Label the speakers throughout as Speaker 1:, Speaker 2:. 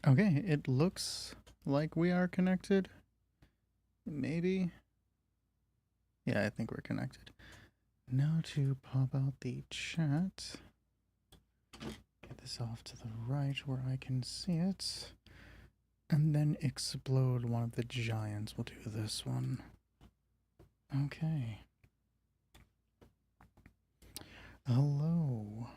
Speaker 1: Okay, it looks like we are connected. Maybe. Yeah, I think we're connected. Now to pop out the chat. Get this off to the right where I can see it. And then explode one of the giants. We'll do this one. Okay. Hello.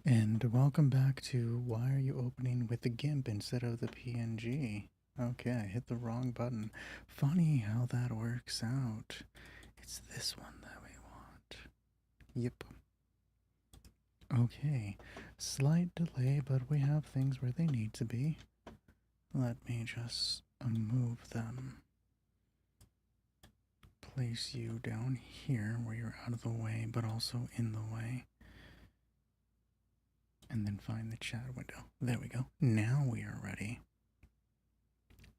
Speaker 1: And welcome back to Why Are You Opening with the GIMP instead of the PNG? Okay, I hit the wrong button. Funny how that works out. It's this one that we want. Yep. Okay. Slight delay, but we have things where they need to be. Let me just move them. Place you down here where you're out of the way, but also in the way. And then find the chat window. There we go. Now we are ready.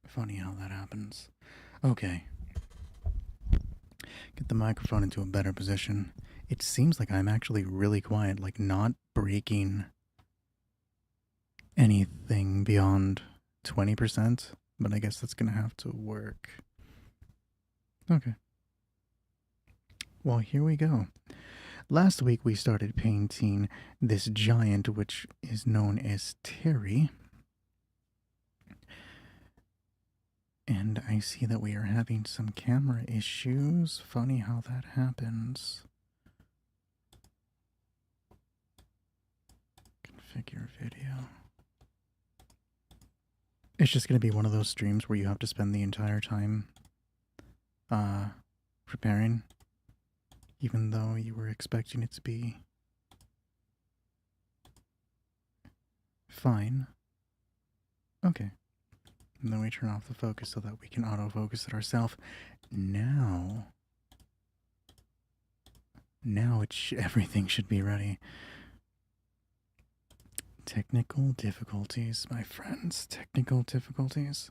Speaker 1: Funny how that happens. Okay. Get the microphone into a better position. It seems like I'm actually really quiet, like not breaking anything beyond 20%, but I guess that's gonna have to work. Okay. Well, here we go. Last week we started painting this giant, which is known as Terry. And I see that we are having some camera issues. Funny how that happens. Configure video. It's just going to be one of those streams where you have to spend the entire time preparing, even though you were expecting it to be fine. Okay. And then we turn off the focus so that we can autofocus it ourselves. Now everything should be ready. Technical difficulties, my friends. Technical difficulties.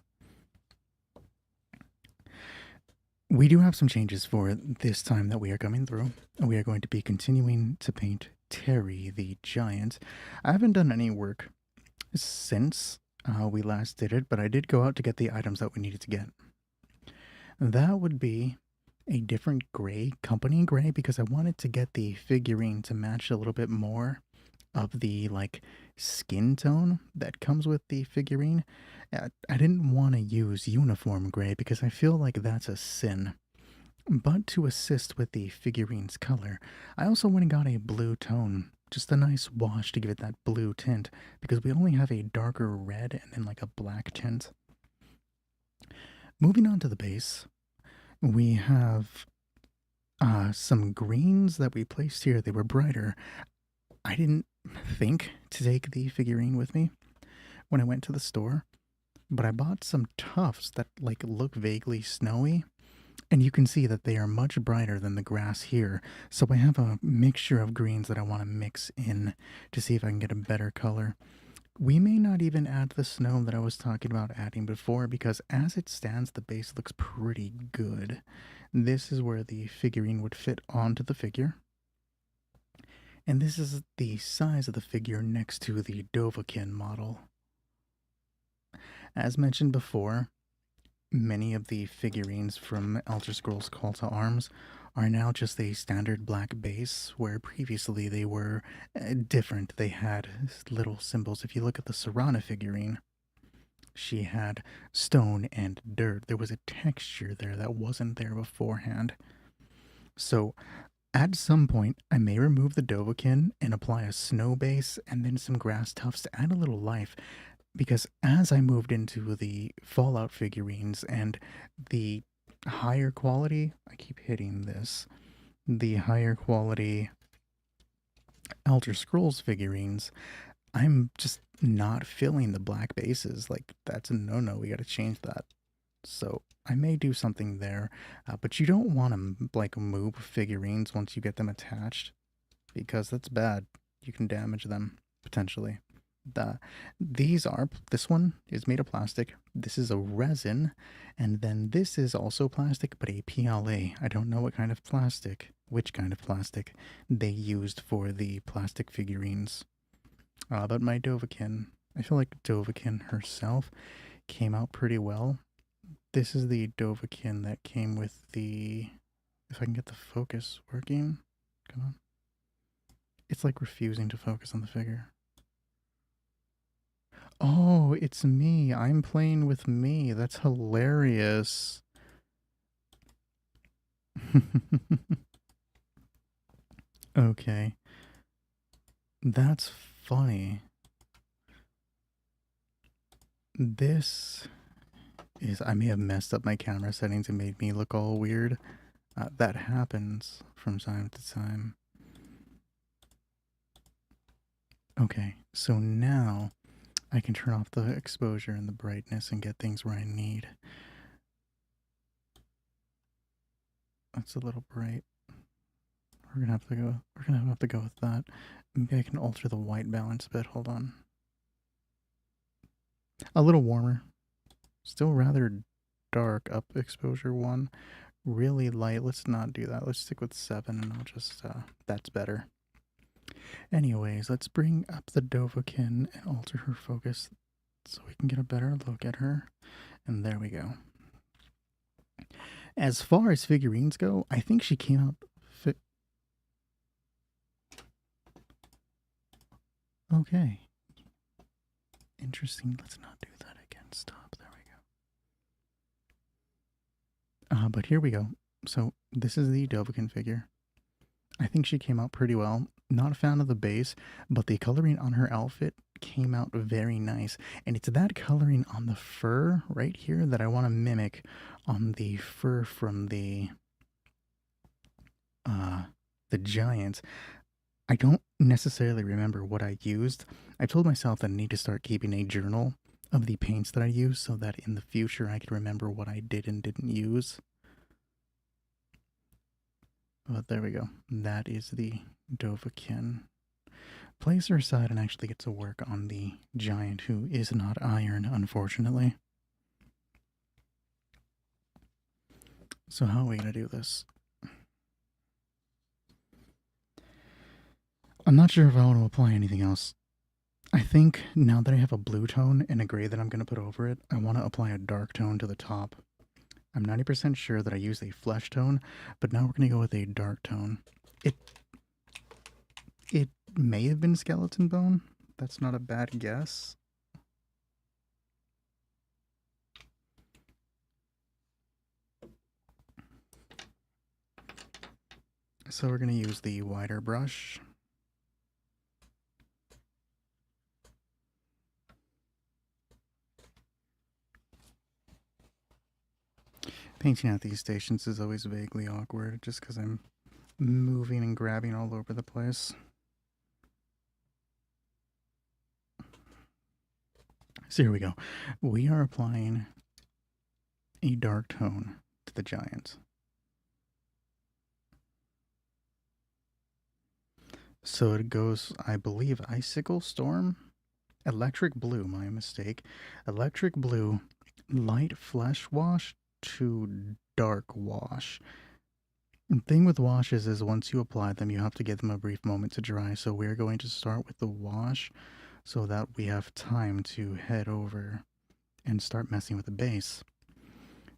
Speaker 1: We do have some changes for this time that we are coming through. We are going to be continuing to paint Terry the Giant. I haven't done any work since we last did it, but I did go out to get the items that we needed to get. That would be a different gray, company gray, because I wanted to get the figurine to match a little bit more of the like skin tone that comes with the figurine. I didn't want to use uniform gray because I feel like that's a sin. But to assist with the figurine's color, I also went and got a blue tone, just a nice wash to give it that blue tint, because we only have a darker red and then like a black tint. Moving on to the base, we have some greens that we placed here. They were brighter. I didn't think to take the figurine with me when I went to the store, but I bought some tufts that like look vaguely snowy, and you can see that they are much brighter than the grass here. So I have a mixture of greens that I want to mix in to see if I can get a better color. We may not even add the snow that I was talking about adding before, because as it stands, the base looks pretty good. This is where the figurine would fit onto the figure. And this is the size of the figure next to the Dovahkiin model. As mentioned before, many of the figurines from Elder Scrolls Call to Arms are now just a standard black base, where previously they were different. They had little symbols. If you look at the Serana figurine, she had stone and dirt. There was a texture there that wasn't there beforehand. So at some point, I may remove the Dovahkiin and apply a snow base and then some grass tufts to add a little life, because as I moved into the Fallout figurines and the higher quality, I keep hitting this, the higher quality Elder Scrolls figurines, I'm just not filling the black bases. Like, that's a no-no. We got to change that. So I may do something there, but you don't want to like move figurines once you get them attached, because that's bad. You can damage them potentially. This one is made of plastic. This is a resin, and then this is also plastic, but a PLA. I don't know what kind of plastic, which kind of plastic they used for the plastic figurines. But my Dovahkiin I feel like Dovahkiin herself came out pretty well. This is the Dovahkiin that came with the... If I can get the focus working. Come on. It's like refusing to focus on the figure. Oh, it's me. I'm playing with me. That's hilarious. Okay. That's funny. This is... I may have messed up my camera settings and made me look all weird. That happens from time to time. Okay, so now I can turn off the exposure and the brightness and get things where I need. That's a little bright. We're gonna have to go with that. Maybe I can alter the white balance a bit. Hold on. A little warmer. Still rather dark up exposure 1. Really light. Let's not do that. Let's stick with 7 and I'll just that's better. Anyways, let's bring up the Dovahkiin and alter her focus so we can get a better look at her. And there we go. As far as figurines go, I think she came out... Okay. Interesting. Let's not do that again. Stop. There we go. But here we go. So this is the Dovahkiin figure. I think she came out pretty well. Not a fan of the base, but the coloring on her outfit came out very nice. And it's that coloring on the fur right here that I want to mimic on the fur from the giants. I don't necessarily remember what I used. I told myself that I need to start keeping a journal of the paints that I use so that in the future I can remember what I did and didn't use. But there we go. That is the Dovahkiin. Place her aside and actually get to work on the giant who is not iron, unfortunately. So how are we going to do this? I'm not sure if I want to apply anything else. I think now that I have a blue tone and a gray that I'm going to put over it, I want to apply a dark tone to the top. I'm 90% sure that I used a flesh tone, but now we're going to go with a dark tone. It may have been skeleton bone. That's not a bad guess. So we're going to use the wider brush. Painting at these stations is always vaguely awkward just because I'm moving and grabbing all over the place. So here we go. We are applying a dark tone to the giant. So it goes, I believe, Icicle Storm? Electric Blue, my mistake. Electric Blue, Light Flesh Wash to Dark Wash. The thing with washes is once you apply them, you have to give them a brief moment to dry. So we're going to start with the wash so that we have time to head over and start messing with the base.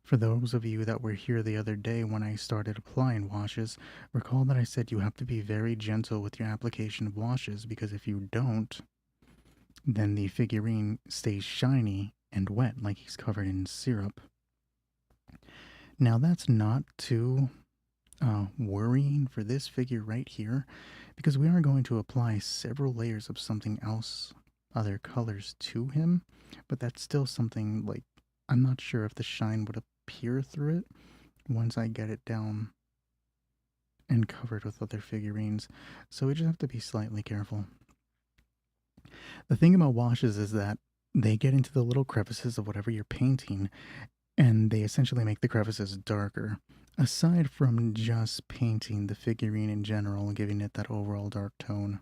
Speaker 1: For those of you that were here the other day when I started applying washes, recall that I said you have to be very gentle with your application of washes because if you don't, then the figurine stays shiny and wet like he's covered in syrup. Now that's not too worrying for this figure right here because we are going to apply several layers of something else, other colors to him, but that's still something like I'm not sure if the shine would appear through it once I get it down and covered with other figurines, so we just have to be slightly careful. The thing about washes is that they get into the little crevices of whatever you're painting and they essentially make the crevices darker, aside from just painting the figurine in general and giving it that overall dark tone.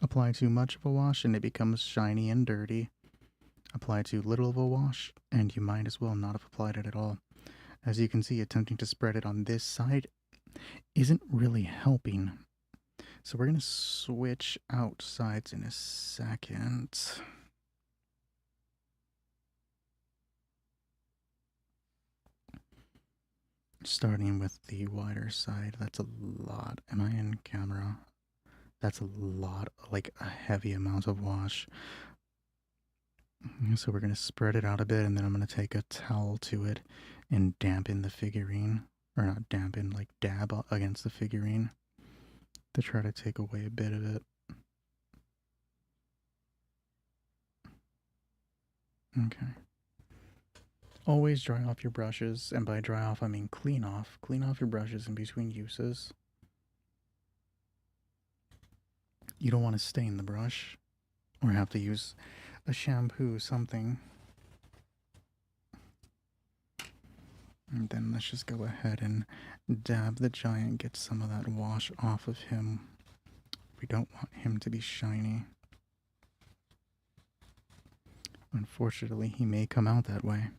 Speaker 1: Apply too much of a wash and it becomes shiny and dirty. Apply too little of a wash and you might as well not have applied it at all. As you can see, attempting to spread it on this side isn't really helping. So we're going to switch outsides in a second. Starting with the wider side, that's a lot. Am I in camera? That's a lot, like a heavy amount of wash. So we're going to spread it out a bit, and then I'm going to take a towel to it and dampen the figurine. Or not dampen, like dab against the figurine to try to take away a bit of it. Okay. Always dry off your brushes, and by dry off I mean clean off. Clean off your brushes in between uses. You don't want to stain the brush or have to use a shampoo, something. And then let's just go ahead and dab the giant, get some of that wash off of him. We don't want him to be shiny. Unfortunately, he may come out that way.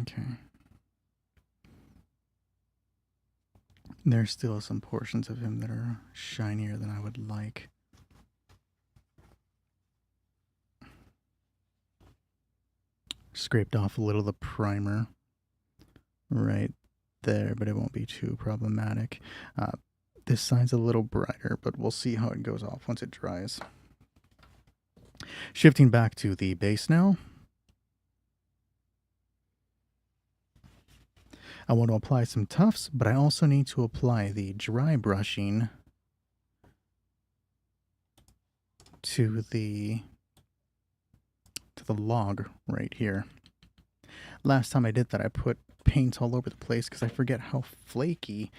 Speaker 1: Okay. There's still some portions of him that are shinier than I would like. Scraped off a little of the primer right there, but it won't be too problematic. This side's a little brighter, but we'll see how it goes off once it dries. Shifting back to the base now. I want to apply some tufts, but I also need to apply the dry brushing to the log right here. Last time I did that, I put paint all over the place because I forget how flaky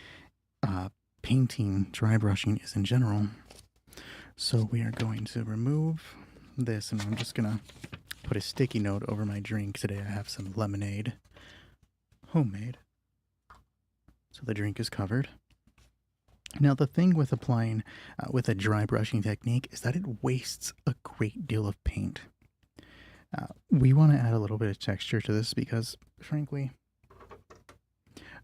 Speaker 1: painting dry brushing is in general. So we are going to remove this, and I'm just gonna put a sticky note over my drink. Today I have some lemonade, homemade. So the drink is covered. Now the thing with applying with a dry brushing technique is that it wastes a great deal of paint. We want to add a little bit of texture to this because, frankly,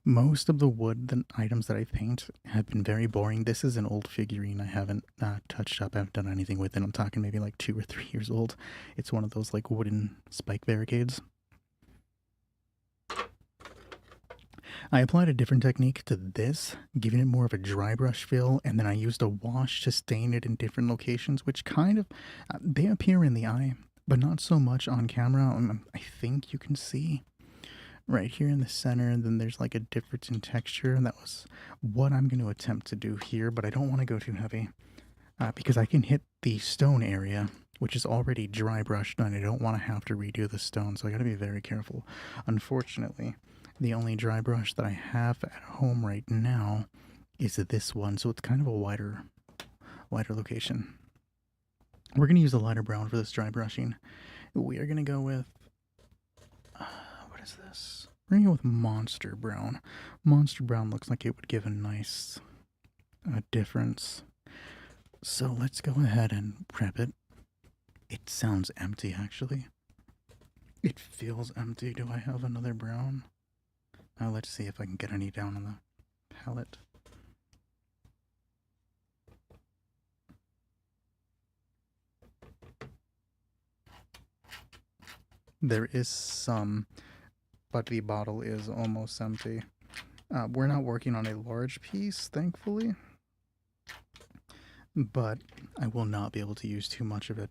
Speaker 1: most of the wood items that I paint have been very boring. This is an old figurine I haven't touched up. I haven't done anything with it. I'm talking maybe like 2 or 3 years old. It's one of those like wooden spike barricades. I applied a different technique to this, giving it more of a dry brush feel, and then I used a wash to stain it in different locations, which kind of, they appear in the eye, but not so much on camera. I think you can see right here in the center, and then there's like a difference in texture, and that was what I'm going to attempt to do here, but I don't want to go too heavy, because I can hit the stone area, which is already dry brushed, and I don't want to have to redo the stone, so I got to be very careful. Unfortunately, the only dry brush that I have at home right now is this one, so it's kind of a wider location. We're going to use a lighter brown for this dry brushing. We are going to go with, what is this? We're going to go with Monster Brown. Monster Brown looks like it would give a nice difference. So let's go ahead and prep it. It sounds empty, actually. It feels empty. Do I have another brown? Now let's see if I can get any down on the palette. There is some, but the bottle is almost empty. We're not working on a large piece, thankfully, but I will not be able to use too much of it,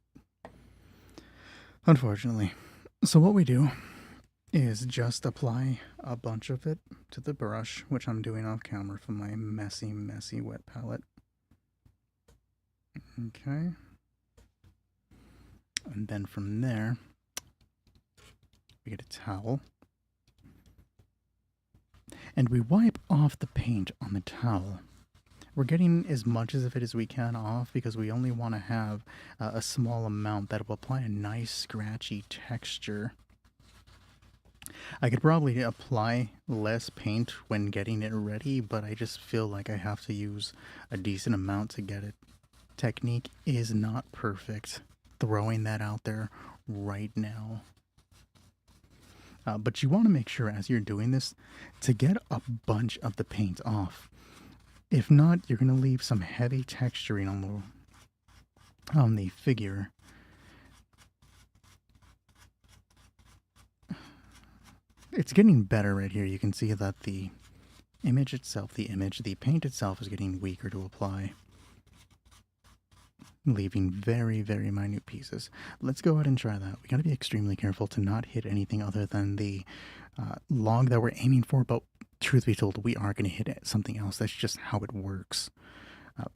Speaker 1: unfortunately. So what we do is just apply a bunch of it to the brush, which I'm doing off camera from my messy wet palette. Okay. And then from there, we get a towel. And we wipe off the paint on the towel. We're getting as much of it as we can off because we only want to have a small amount that will apply a nice scratchy texture. I could probably apply less paint when getting it ready, but I just feel like I have to use a decent amount to get it. Technique is not perfect. Throwing that out there right now. But you want to make sure as you're doing this to get a bunch of the paint off. If not, you're going to leave some heavy texturing on the figure. It's getting better right here. You can see that the image itself, the paint itself is getting weaker to apply, leaving very, very minute pieces. Let's go ahead and try that. We got to be extremely careful to not hit anything other than the log that we're aiming for, but truth be told, we are going to hit something else. That's just how it works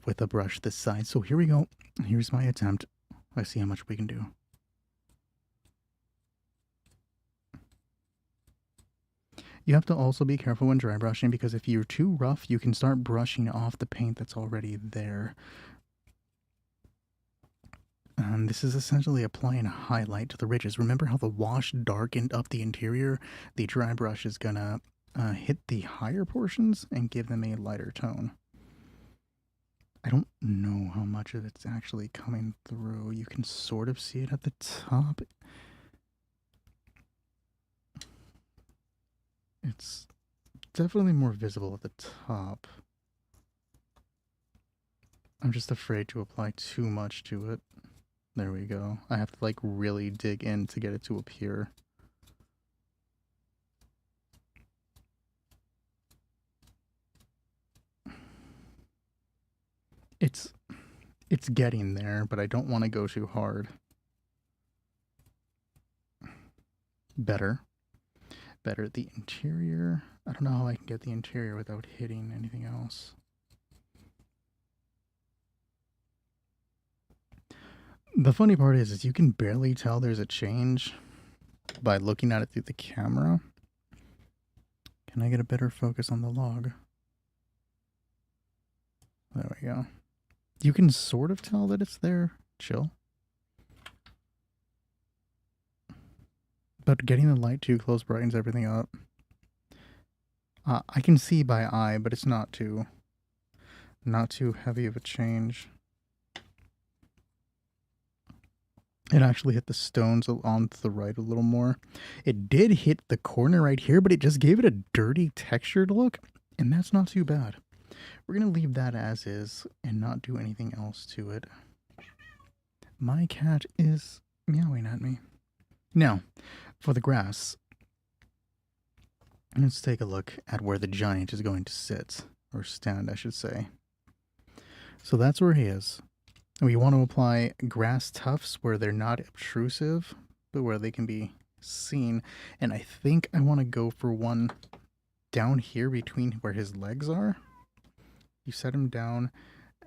Speaker 1: with a brush this size. So here we go. Here's my attempt. Let's see how much we can do. You have to also be careful when dry brushing, because if you're too rough, you can start brushing off the paint that's already there. And this is essentially applying a highlight to the ridges. Remember how the wash darkened up the interior? The dry brush is gonna hit the higher portions and give them a lighter tone. I don't know how much of it's actually coming through. You can sort of see it at the top. It's definitely more visible at the top. I'm just afraid to apply too much to it. There we go. I have to like really dig in to get it to appear. It's getting there, but I don't want to go too hard. Better. Better. The interior. I don't know how I can get the interior without hitting anything else. The funny part is you can barely tell there's a change by looking at it through the camera. Can I get a better focus on the log? There we go. You can sort of tell that it's there. Chill. But getting the light too close brightens everything up. I can see by eye, but it's not too heavy of a change. It actually hit the stones on to the right a little more. It did hit the corner right here, but it just gave it a dirty textured look, and that's not too bad. We're going to leave that as is and not do anything else to it. My cat is meowing at me. Now, for the grass, let's take a look at where the giant is going to sit, or stand, I should say. So that's where he is. We want to apply grass tufts where they're not obtrusive, but where they can be seen. And I think I want to go for one down here between where his legs are. You set him down,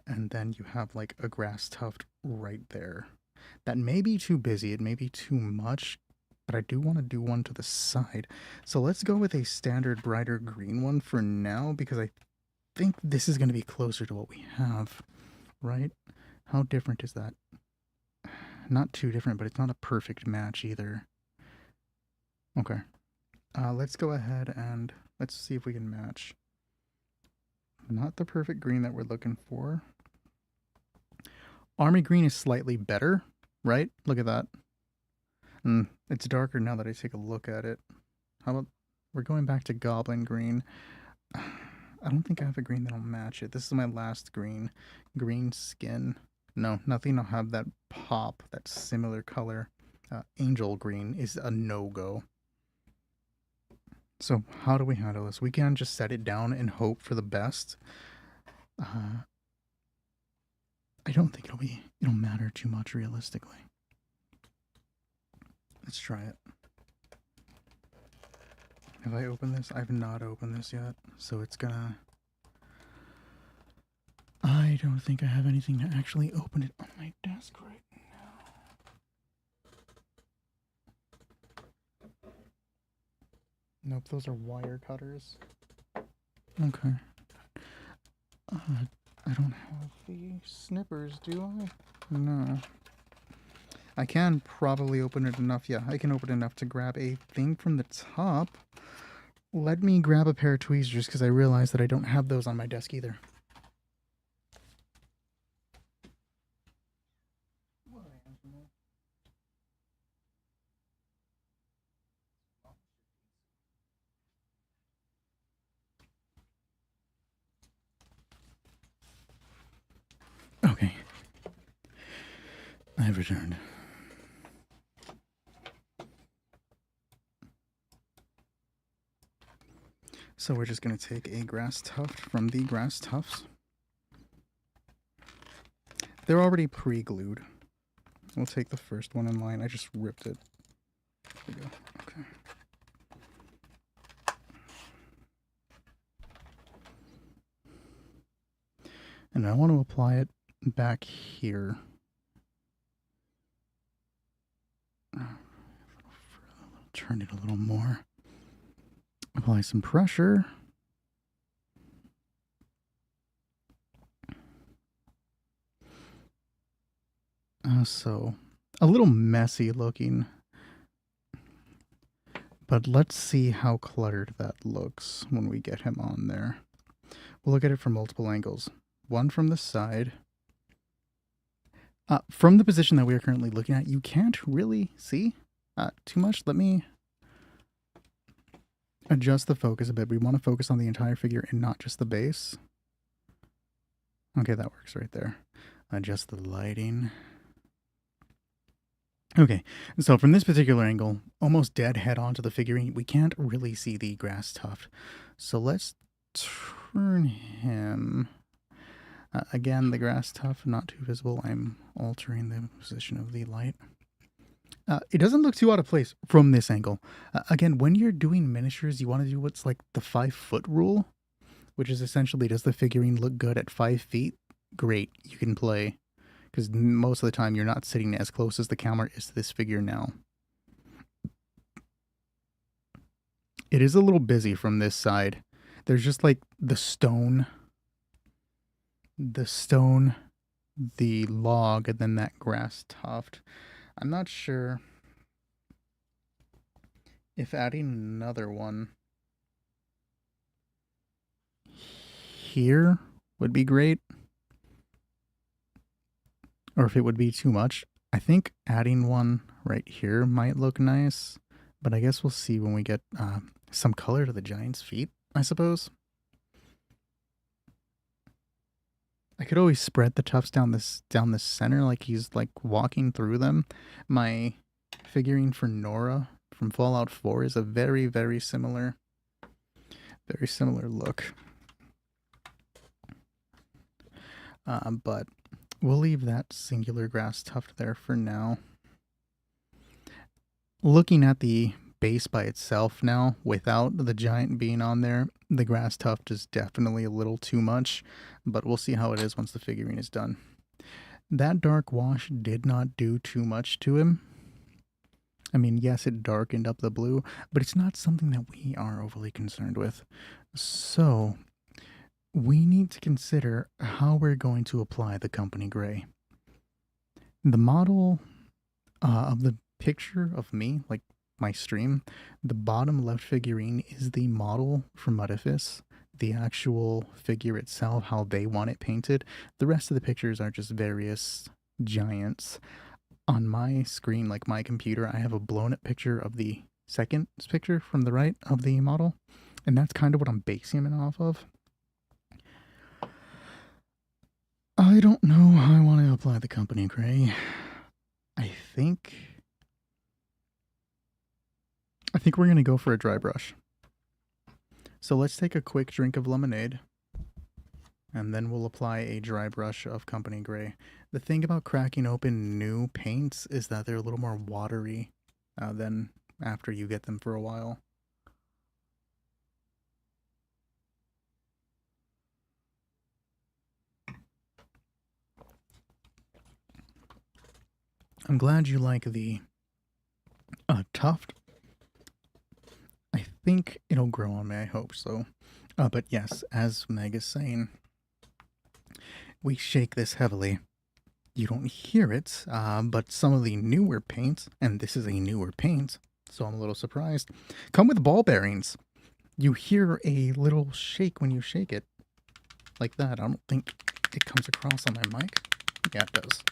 Speaker 1: and then you have like a grass tuft right there. That may be too busy, it may be too much, but I do want to do one to the side. So let's go with a standard brighter green one for now, because I think this is going to be closer to what we have, right? How different is that? Not too different, but it's not a perfect match either. Okay. Let's go ahead and let's see if we can match. Not the perfect green that we're looking for. Army green is slightly better, right? Look at that. It's darker now that I take a look at it. How about we're going back to goblin green? I don't think I have a green that'll match it. This is my last green. Green skin. No, nothing will have that pop, that similar color. Angel green is a no-go. So how do we handle this? We can just set it down and hope for the best. I don't think it'll matter too much realistically. Let's try it. Have I opened this? I've not opened this yet, so it's gonna... I don't think I have anything to actually open it on my desk right now. Nope, those are wire cutters. Okay. I don't have the snippers, do I? No. I can probably open it enough. Yeah, I can open it enough to grab a thing from the top. Let me grab a pair of tweezers because I realize that I don't have those on my desk either. I've returned. So we're just going to take a grass tuft from the grass tufts. They're already pre-glued. We'll take the first one in line. I just ripped it. There we go. Okay. And I want to apply it back here. Turn it a little more. Apply some pressure. So, a little messy looking. But let's see how cluttered that looks when we get him on there. We'll look at it from multiple angles. One from the side. From the position that we are currently looking at, you can't really see too much. Let me adjust the focus a bit. We want to focus on the entire figure and not just the base. Okay, that works right there. Adjust the lighting. Okay, so from this particular angle, almost dead head onto the figurine, we can't really see the grass tuft. So let's turn him. Again, the grass tuft, not too visible. I'm altering the position of the light. It doesn't look too out of place from this angle. Again, when you're doing miniatures, you want to do what's like the 5-foot rule, which is essentially, does the figurine look good at 5 feet? Great, you can play. Because most of the time, you're not sitting as close as the camera is to this figure now. It is a little busy from this side. There's just like the stone, the log, and then that grass tuft. I'm not sure if adding another one here would be great, or if it would be too much. I think adding one right here might look nice, but I guess we'll see when we get some color to the giant's feet, I suppose. I could always spread the tufts down the center like he's like walking through them. My figurine for Nora from Fallout 4 is a very, very similar look. But we'll leave that singular grass tuft there for now. Looking at the base by itself now, without the giant being on there, the grass tuft is definitely a little too much, but we'll see how it is once the figurine is done. That dark wash did not do too much to him. I mean, yes, it darkened up the blue, but it's not something that we are overly concerned with. So we need to consider how we're going to apply the company gray. The model of the picture of me, like my stream, the bottom left figurine is the model from Muddifice. The actual figure itself, how they want it painted. The rest of the pictures are just various giants. On my screen, like my computer, I have a blown up picture of the second picture from the right of the model, and that's kind of what I'm basing it off of. I don't know how I want to apply the company gray. I think we're going to go for a dry brush. So let's take a quick drink of lemonade, and then we'll apply a dry brush of company gray. The thing about cracking open new paints is that they're a little more watery than after you get them for a while. I'm glad you like the tuft. I think it'll grow on me, I hope so. But yes, as Meg is saying, we shake this heavily. You don't hear it, but some of the newer paints, and this is a newer paint, so I'm a little surprised, come with ball bearings. You hear a little shake when you shake it, like that. I don't think it comes across on my mic. Yeah, it does.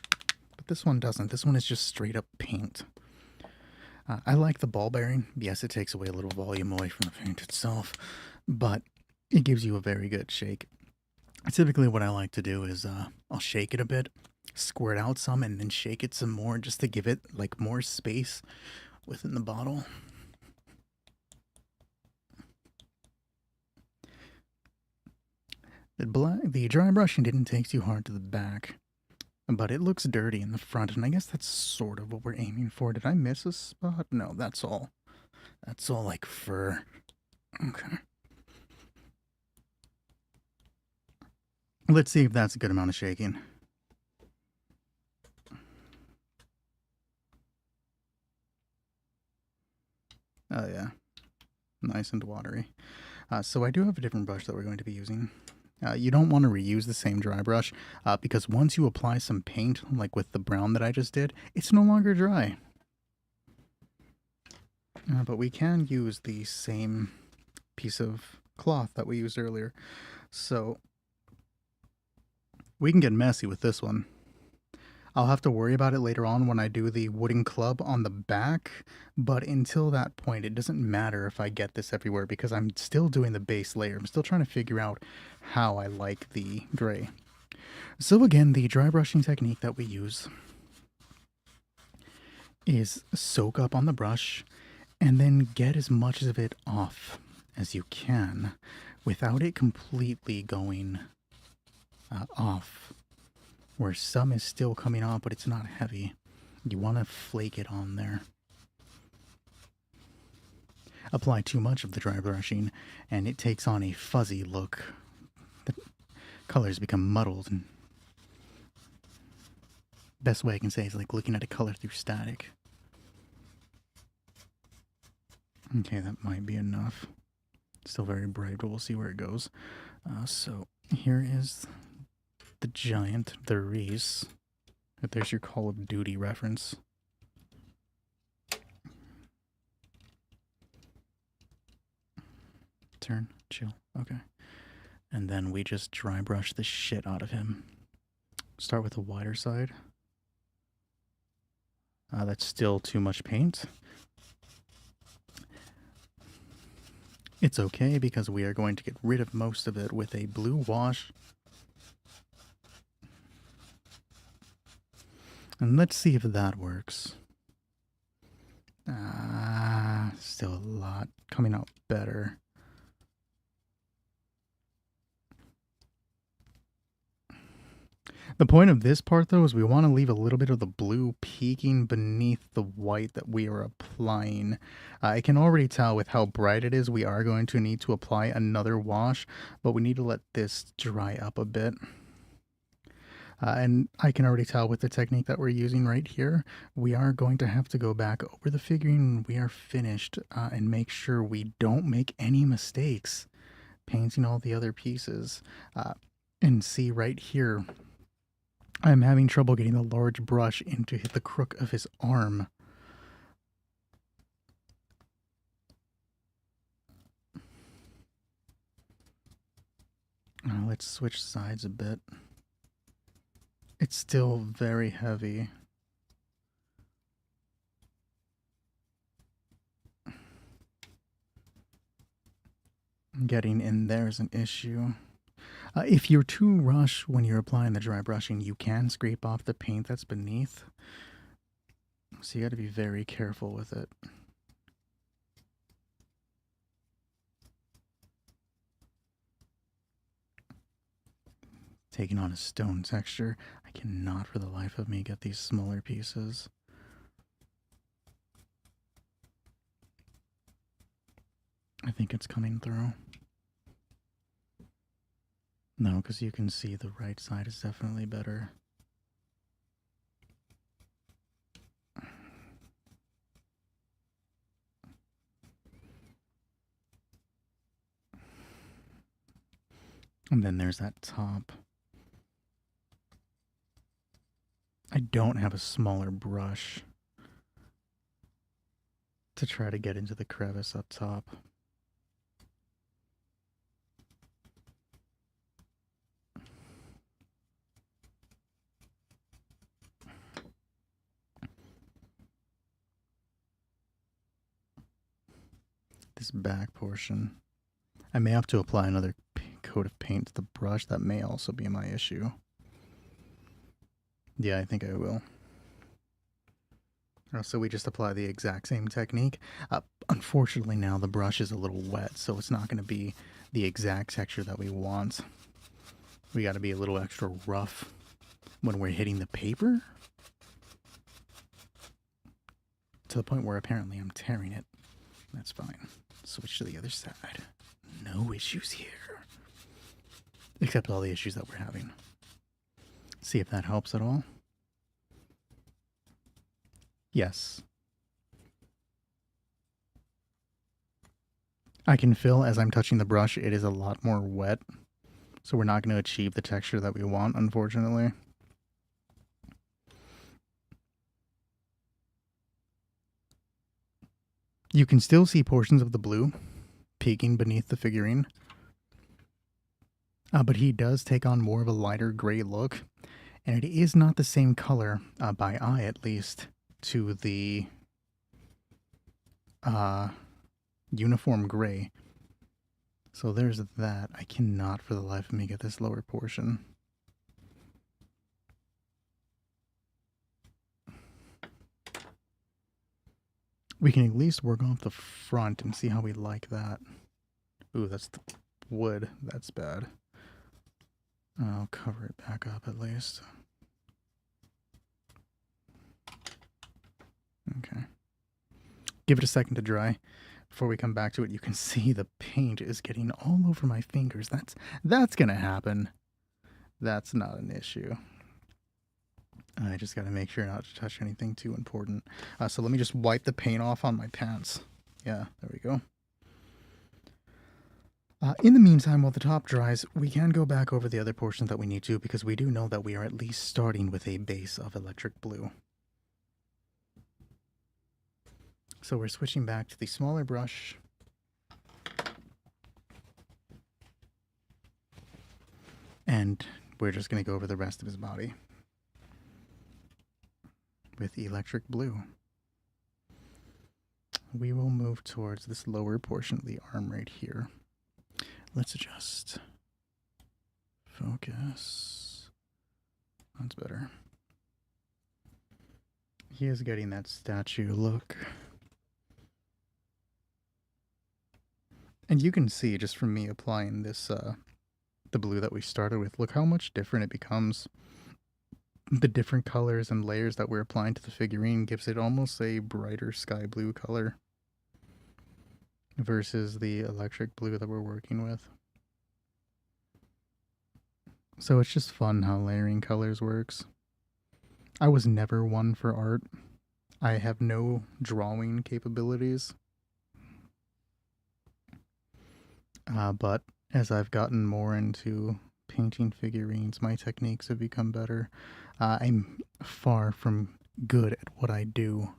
Speaker 1: But this one doesn't. This one is just straight up paint. I like the ball bearing. Yes, it takes away a little volume away from the paint itself, but it gives you a very good shake. Typically what I like to do is I'll shake it a bit, squirt out some and then shake it some more just to give it like more space within the bottle. The dry brushing didn't take too hard to the back, but it looks dirty in the front, and I guess that's sort of what we're aiming for. Did I miss a spot? No, that's all. That's all like fur. Okay. Let's see if that's a good amount of shaking. Oh yeah, nice and watery. So I do have a different brush that we're going to be using. You don't want to reuse the same dry brush because once you apply some paint, like with the brown that I just did, it's no longer dry. But we can use the same piece of cloth that we used earlier. So we can get messy with this one. I'll have to worry about it later on when I do the wooden club on the back, but until that point, it doesn't matter if I get this everywhere because I'm still doing the base layer. I'm still trying to figure out how I like the gray. So again, the dry brushing technique that we use is soak up on the brush and then get as much of it off as you can without it completely going off, where some is still coming off, but it's not heavy. You want to flake it on there. Apply too much of the dry brushing, and it takes on a fuzzy look. The colors become muddled. And best way I can say is like looking at a color through static. Okay, that might be enough. Still very bright, but we'll see where it goes. So here is the giant, the Reese. There's your Call of Duty reference. Turn, chill, okay. And then we just dry brush the shit out of him. Start with the wider side. That's still too much paint. It's okay because we are going to get rid of most of it with a blue wash. And let's see if that works. Still a lot coming out better. The point of this part, though, is we want to leave a little bit of the blue peeking beneath the white that we are applying. I can already tell with how bright it is, we are going to need to apply another wash, but we need to let this dry up a bit. And I can already tell with the technique that we're using right here, we are going to have to go back over the figurine when we are finished and make sure we don't make any mistakes painting all the other pieces. And see right here, I'm having trouble getting the large brush into the crook of his arm. Let's switch sides a bit. It's still very heavy. Getting in there is an issue. If you're too rushed when you're applying the dry brushing, you can scrape off the paint that's beneath. So you got to be very careful with it. Taking on a stone texture. I cannot for the life of me get these smaller pieces. I think it's coming through. No, because you can see the right side is definitely better. And then there's that top. I don't have a smaller brush to try to get into the crevice up top. This back portion. I may have to apply another coat of paint to the brush. That may also be my issue. Yeah, I think I will. So we just apply the exact same technique. Unfortunately, now the brush is a little wet, so it's not going to be the exact texture that we want. We got to be a little extra rough when we're hitting the paper, to the point where apparently I'm tearing it. That's fine. Switch to the other side. No issues here. Except all the issues that we're having. See if that helps at all. Yes. I can feel as I'm touching the brush, it is a lot more wet. So we're not going to achieve the texture that we want, unfortunately. You can still see portions of the blue peeking beneath the figurine. But he does take on more of a lighter gray look. And it is not the same color, by eye at least, to the uniform gray. So there's that. I cannot for the life of me get this lower portion. We can at least work off the front and see how we like that. Ooh, that's the wood. That's bad. I'll cover it back up at least. Okay. Give it a second to dry. Before we come back to it, you can see the paint is getting all over my fingers. That's gonna happen. That's not an issue. I just gotta make sure not to touch anything too important. So let me just wipe the paint off on my pants. Yeah, there we go. In the meantime, while the top dries, we can go back over the other portions that we need to, because we do know that we are at least starting with a base of electric blue. So we're switching back to the smaller brush. And we're just going to go over the rest of his body with electric blue. We will move towards this lower portion of the arm right here. Let's adjust. Focus. That's better. He is getting that statue look. And you can see just from me applying this, the blue that we started with, look how much different it becomes. The different colors and layers that we're applying to the figurine gives it almost a brighter sky blue color versus the electric blue that we're working with. So it's just fun how layering colors works. I was never one for art. I have no drawing capabilities. But as I've gotten more into painting figurines, my techniques have become better. I'm far from good at what I do.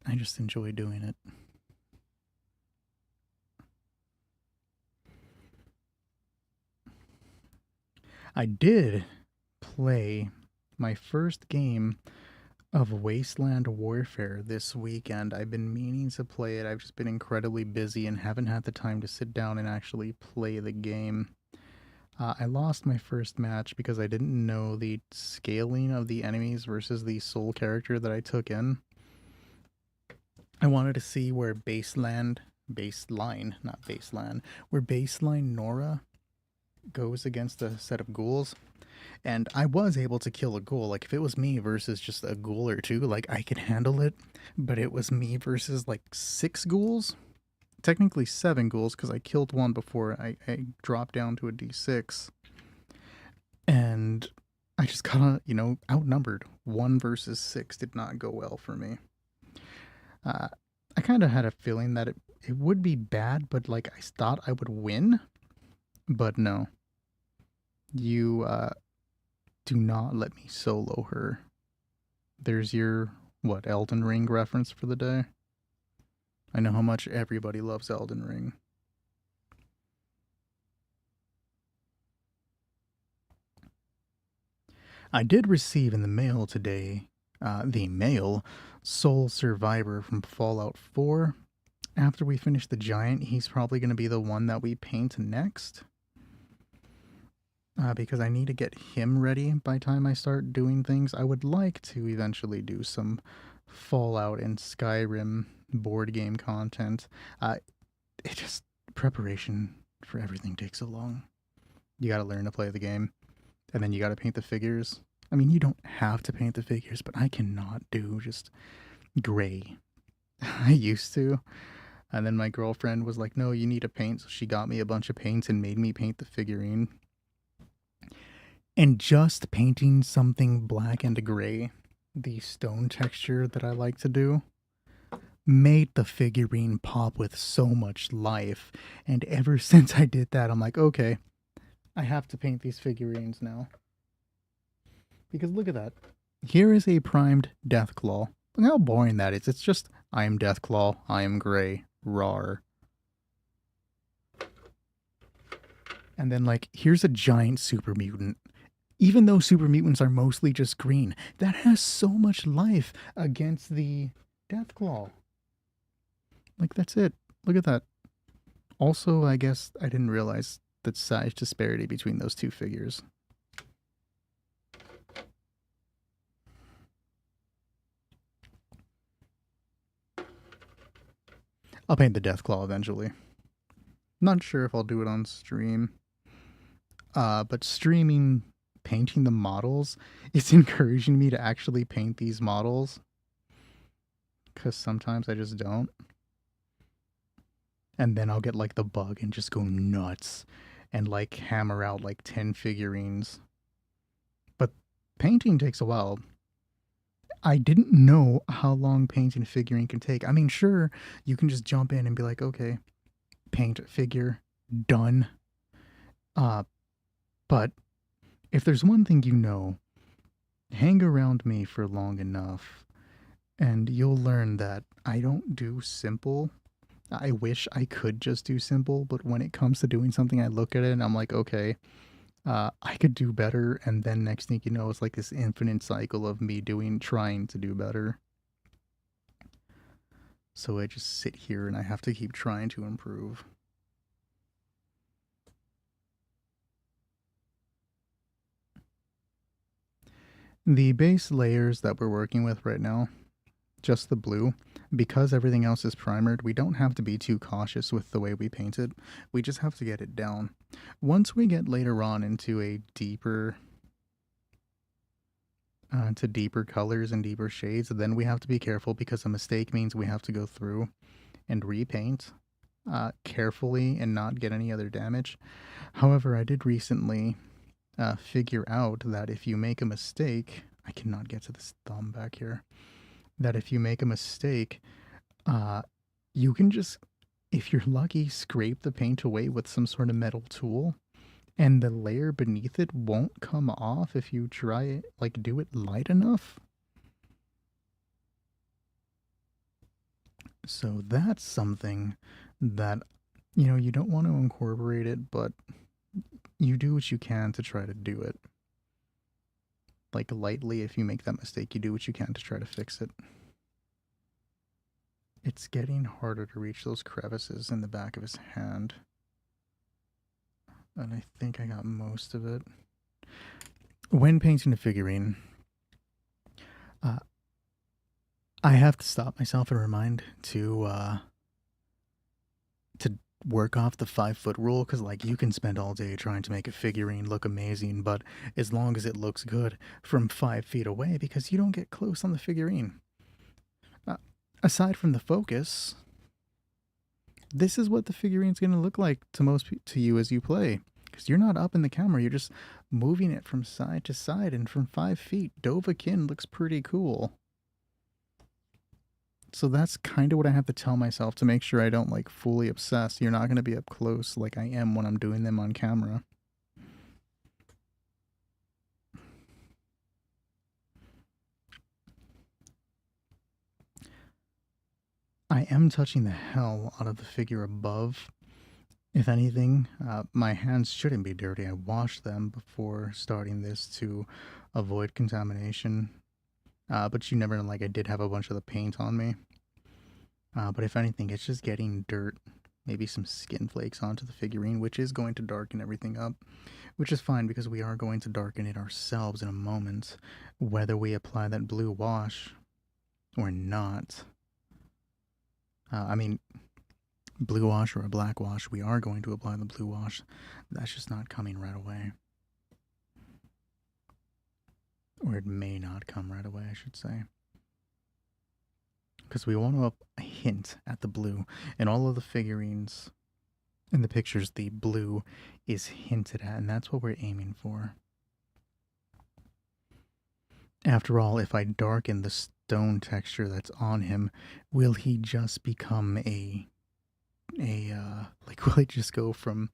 Speaker 1: I just enjoy doing it. I did play my first game of Wasteland Warfare this weekend. I've been meaning to play it. I've just been incredibly busy and haven't had the time to sit down and actually play the game. I lost my first match because I didn't know the scaling of the enemies versus the soul character that I took in. I wanted to see where baseline, where baseline Nora goes against a set of ghouls. And I was able to kill a ghoul. Like, if it was me versus just a ghoul or two, like, I could handle it. But it was me versus, like, 6 ghouls. Technically 7 ghouls, because I killed one before I dropped down to a d6. And I just got, outnumbered. 1 versus 6 did not go well for me. I kind of had a feeling that it would be bad, but, like, I thought I would win. But no. You, do not let me solo her. There's your, Elden Ring reference for the day? I know how much everybody loves Elden Ring. I did receive in the mail today, the male Soul Survivor from Fallout 4. After we finish the giant, he's probably going to be the one that we paint next. because I need to get him ready by time I start doing things. I would like to eventually do some Fallout and Skyrim board game content. Uh, it just preparation for everything takes so long. You got to learn to play the game, and then you got to paint the figures. I mean, you don't have to paint the figures, but I cannot do just gray. I used to. And then my girlfriend was like, no, you need to paint. So she got me a bunch of paints and made me paint the figurine. And just painting something black and gray, the stone texture that I like to do, made the figurine pop with so much life. And ever since I did that, I'm like, okay, I have to paint these figurines now. Because look at that. Here is a primed Deathclaw. Look how boring that is. It's just, I am Deathclaw, I am gray, rawr. And then, like, here's a giant super mutant. Even though super mutants are mostly just green, that has so much life against the Deathclaw. Like, that's it. Look at that. Also, I guess I didn't realize the size disparity between those two figures. I'll paint the Deathclaw eventually. Not sure if I'll do it on stream. But streaming painting the models is encouraging me to actually paint these models. Because sometimes I just don't. And then I'll get like the bug and just go nuts and like hammer out like 10 figurines. But painting takes a while. I didn't know how long painting a figurine can take. I mean, sure, you can just jump in and be like, okay, paint figure, done. But if there's one thing you know, hang around me for long enough and you'll learn that I don't do simple. I wish I could just do simple, but when it comes to doing something, I look at it and I'm like, okay, I could do better. And then next thing you know, it's like this infinite cycle of me trying to do better. So I just sit here and I have to keep trying to improve. The base layers that we're working with right now, just the blue, because everything else is primered, we don't have to be too cautious with the way we paint it. We just have to get it down. Once we get later on into a deeper to deeper colors and deeper shades, then we have to be careful because a mistake means we have to go through and repaint carefully and not get any other damage. However, I did recently figure out that if you make a mistake, I cannot get to this thumb back here, that if you make a mistake, you can just, if you're lucky, scrape the paint away with some sort of metal tool, and the layer beneath it won't come off if you try it, like do it light enough. So that's something that, you know, you don't want to incorporate it, but you do what you can to try to do it. Like lightly, if you make that mistake, you do what you can to try to fix it. It's getting harder to reach those crevices in the back of his hand. And I think I got most of it. When painting a figurine, I have to stop myself and remind to work off the 5-foot rule, because like you can spend all day trying to make a figurine look amazing, but as long as it looks good from 5 feet away, because you don't get close on the figurine. Aside from the focus, this is what the figurine's going to look like to you as you play, because you're not up in the camera, you're just moving it from side to side, and from 5 feet, Dovahkiin looks pretty cool. So that's kind of what I have to tell myself to make sure I don't like fully obsess. You're not going to be up close like I am when I'm doing them on camera. I am touching the hell out of the figure above. If anything, my hands shouldn't be dirty. I washed them before starting this to avoid contamination. But you never know, like I did have a bunch of the paint on me. But if anything, it's just getting dirt maybe some skin flakes onto the figurine, which is going to darken everything up, which is fine because we are going to darken it ourselves in a moment, whether we apply that blue wash or not. I mean, blue wash or a black wash, we are going to apply the blue wash. That's just not coming right away. Or it may not come right away, I should say. Because we want to hint at the blue. In all of the figurines, in the pictures, the blue is hinted at, and that's what we're aiming for. After all, if I darken the stone texture that's on him, will he just become like, will it just go from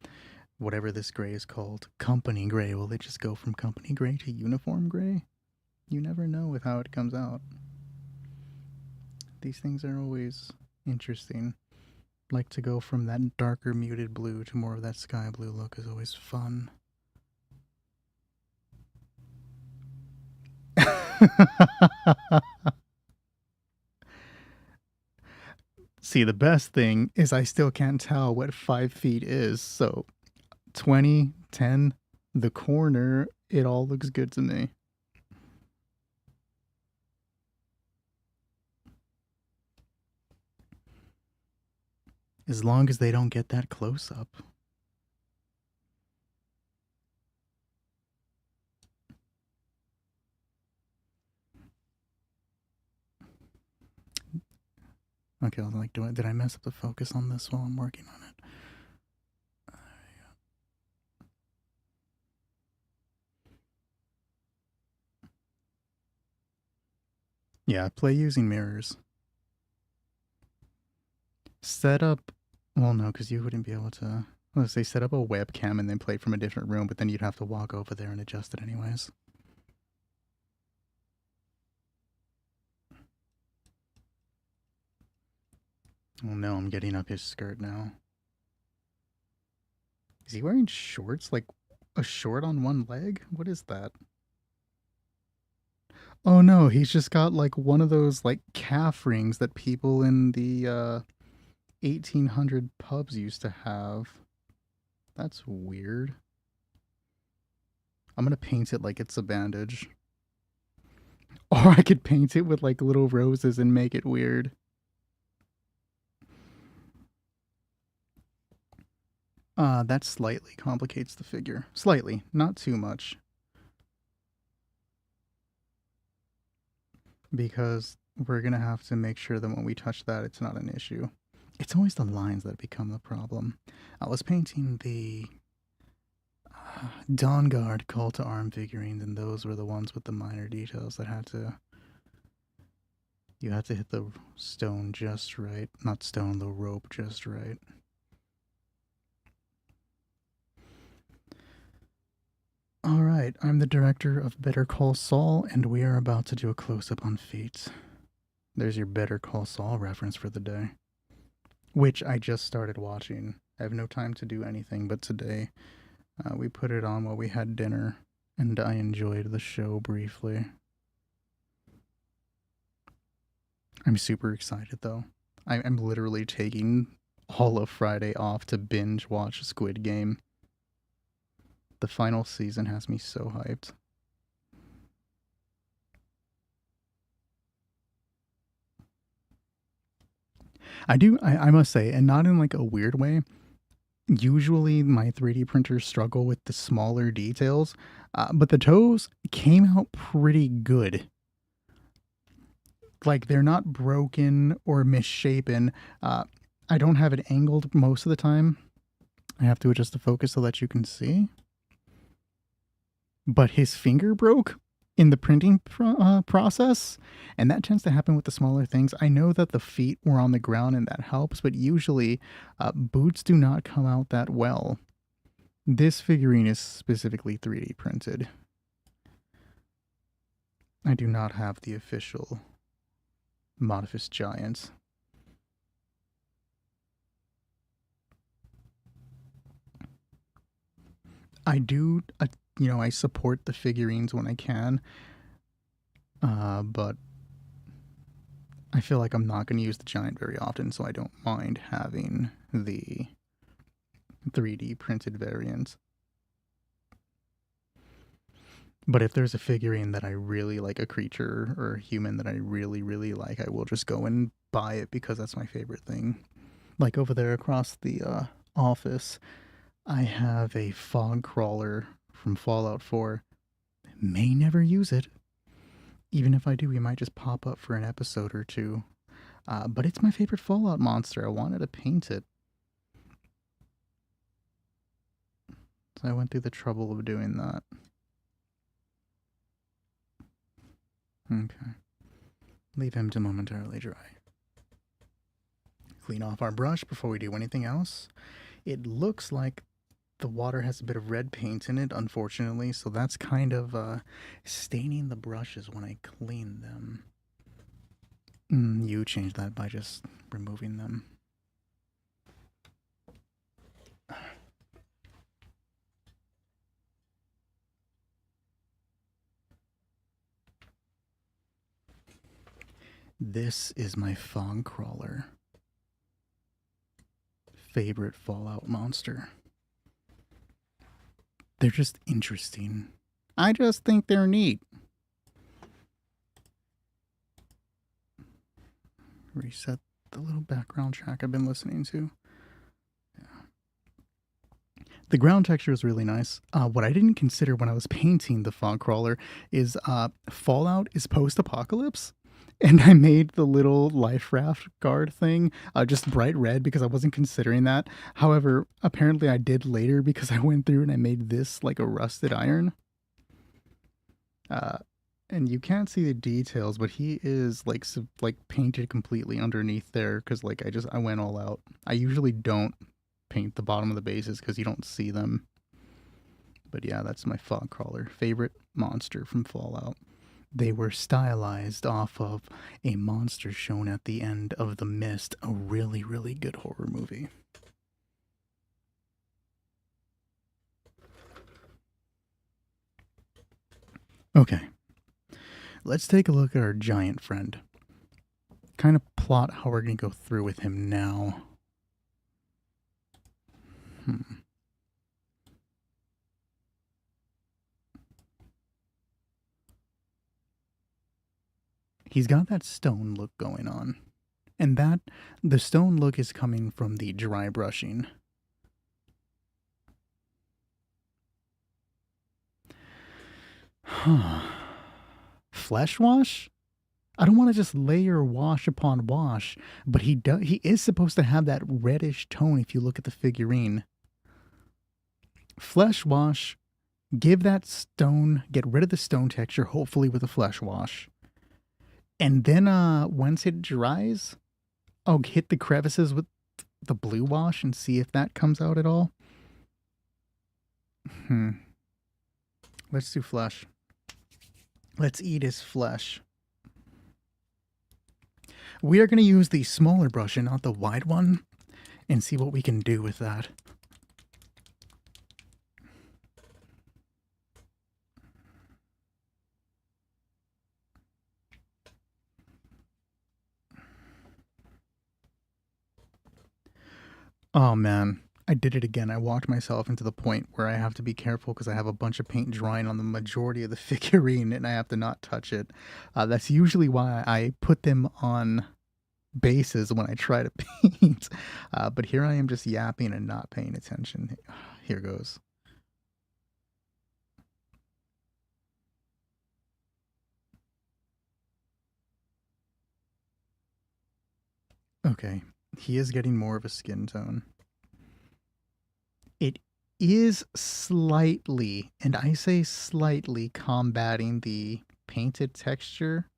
Speaker 1: whatever this gray is called, company gray? Will it just go from company gray to uniform gray? You never know with how it comes out. These things are always interesting. Like to go from that darker muted blue to more of that sky blue look is always fun. See, the best thing is I still can't tell what 5 feet is, so 20, 10, the corner, it all looks good to me. As long as they don't get that close up. Okay, I was like, did I mess up the focus on this while I'm working on it? Yeah, play using mirrors. Set up, well, no, because you wouldn't be able to, let's say set up a webcam and then play from a different room, but then you'd have to walk over there and adjust it anyways. Oh no, I'm getting up his skirt now. Is he wearing shorts? Like a short on one leg? What is that? Oh no, he's just got like one of those like calf rings that people in the 1800 pubs used to have. That's weird. I'm gonna paint it like it's a bandage. Or I could paint it with like little roses and make it weird. That slightly complicates the figure. Slightly, not too much. Because we're gonna have to make sure that when we touch that, it's not an issue. It's always the lines that become the problem. I was painting the Dawn Guard Call to Arm figurines, and those were the ones with the minor details that had to... You had to hit the stone just right. Not stone, the rope just right. Alright, I'm the director of Better Call Saul, and we are about to do a close-up on Fate. There's your Better Call Saul reference for the day. Which I just started watching. I have no time to do anything, but today we put it on while we had dinner, and I enjoyed the show briefly. I'm super excited, though. I'm literally taking all of Friday off to binge watch Squid Game. The final season has me so hyped. I must say, and not in like a weird way, usually my 3D printers struggle with the smaller details, but the toes came out pretty good. Like, they're not broken or misshapen. I don't have it angled most of the time. I have to adjust the focus so that you can see. But his finger broke in the printing process, and that tends to happen with the smaller things. I know that the feet were on the ground and that helps, but usually boots do not come out that well. This figurine is specifically 3D printed. I do not have the official Modifus Giant. I do, I support the figurines when I can, but I feel like I'm not going to use the giant very often, so I don't mind having the 3D printed variant. But if there's a figurine that I really like, a creature or a human that I really, really like, I will just go and buy it because that's my favorite thing. Like over there across the office, I have a fog crawler from Fallout 4. May never use it. Even if I do, he might just pop up for an episode or two. But it's my favorite Fallout monster. I wanted to paint it. So I went through the trouble of doing that. Okay. Leave him to momentarily dry. Clean off our brush before we do anything else. It looks like the water has a bit of red paint in it, unfortunately, so that's kind of staining the brushes when I clean them. You change that by just removing them. This is my fog crawler. Favorite Fallout monster. They're just interesting. I just think they're neat. Reset the little background track I've been listening to. Yeah. The ground texture is really nice. What I didn't consider when I was painting the fog crawler is Fallout is post-apocalypse. And I made the little life raft guard thing just bright red because I wasn't considering that. However, apparently I did later because I went through and I made this like a rusted iron. And you can't see the details, but he is like painted completely underneath there because like I went all out. I usually don't paint the bottom of the bases because you don't see them. But yeah, that's my fog crawler. Favorite monster from Fallout. They were stylized off of a monster shown at the end of The Mist, a really, really good horror movie. Okay, let's take a look at our giant friend. Kind of plot how we're going to go through with him now. He's got that stone look going on. And the stone look is coming from the dry brushing. Flesh wash? I don't want to just layer wash upon wash, but he is supposed to have that reddish tone if you look at the figurine. Flesh wash, give that stone, get rid of the stone texture, hopefully with a flesh wash. And then once it dries, I'll hit the crevices with the blue wash and see if that comes out at all. Let's do flesh. Let's eat his flesh. We are going to use the smaller brush and not the wide one and see what we can do with that. Oh man, I did it again. I walked myself into the point where I have to be careful because I have a bunch of paint drying on the majority of the figurine and I have to not touch it. That's usually why I put them on bases when I try to paint. But here I am just yapping and not paying attention. Here goes. Okay, he is getting more of a skin tone. It is slightly, and I say slightly, combating the painted texture,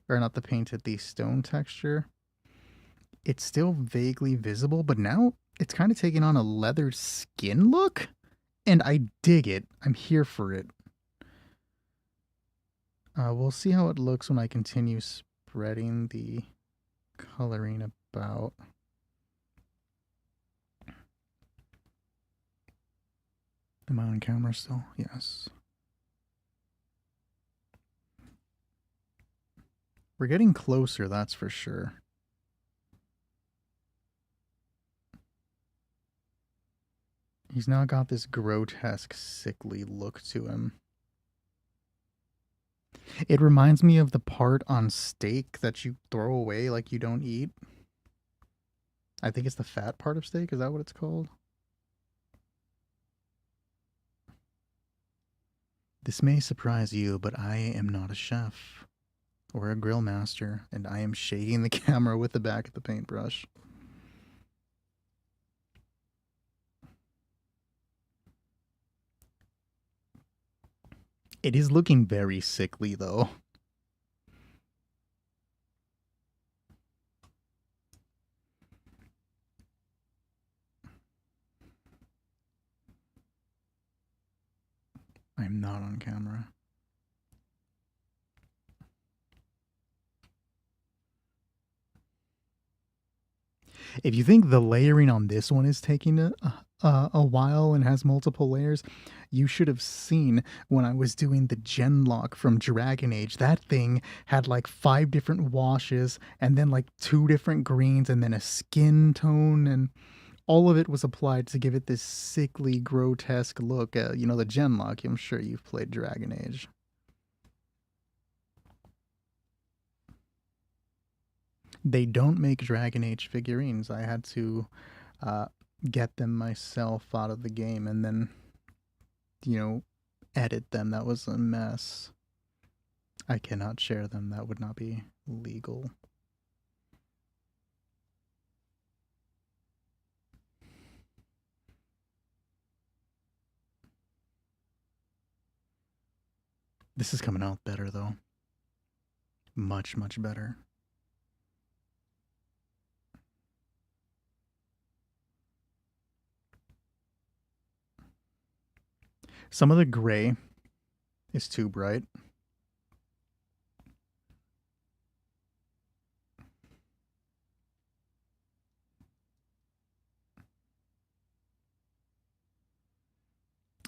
Speaker 1: or not the painted, the stone texture. It's still vaguely visible, but now it's kind of taking on a leather skin look, and I dig it. I'm here for it. We'll see how it looks when I continue spreading the coloring about. Am I on camera still? Yes. We're getting closer, that's for sure. He's now got this grotesque, sickly look to him. It reminds me of the part on steak that you throw away like you don't eat. I think it's the fat part of steak. Is that what it's called? This may surprise you, but I am not a chef or a grill master, and I am shaking the camera with the back of the paintbrush. It is looking very sickly, though. I'm not on camera. If you think the layering on this one is taking a while and has multiple layers, you should have seen when I was doing the Genlock from Dragon Age. That thing had like 5 different washes and then like 2 different greens and then a skin tone, and all of it was applied to give it this sickly, grotesque look. You know, the Genlock, I'm sure you've played Dragon Age. They don't make Dragon Age figurines. I had to uh, get them myself out of the game and then, you know, edit them. That was a mess. I cannot share them. That would not be legal. This is coming out better, though. Much, much better. Some of the gray is too bright.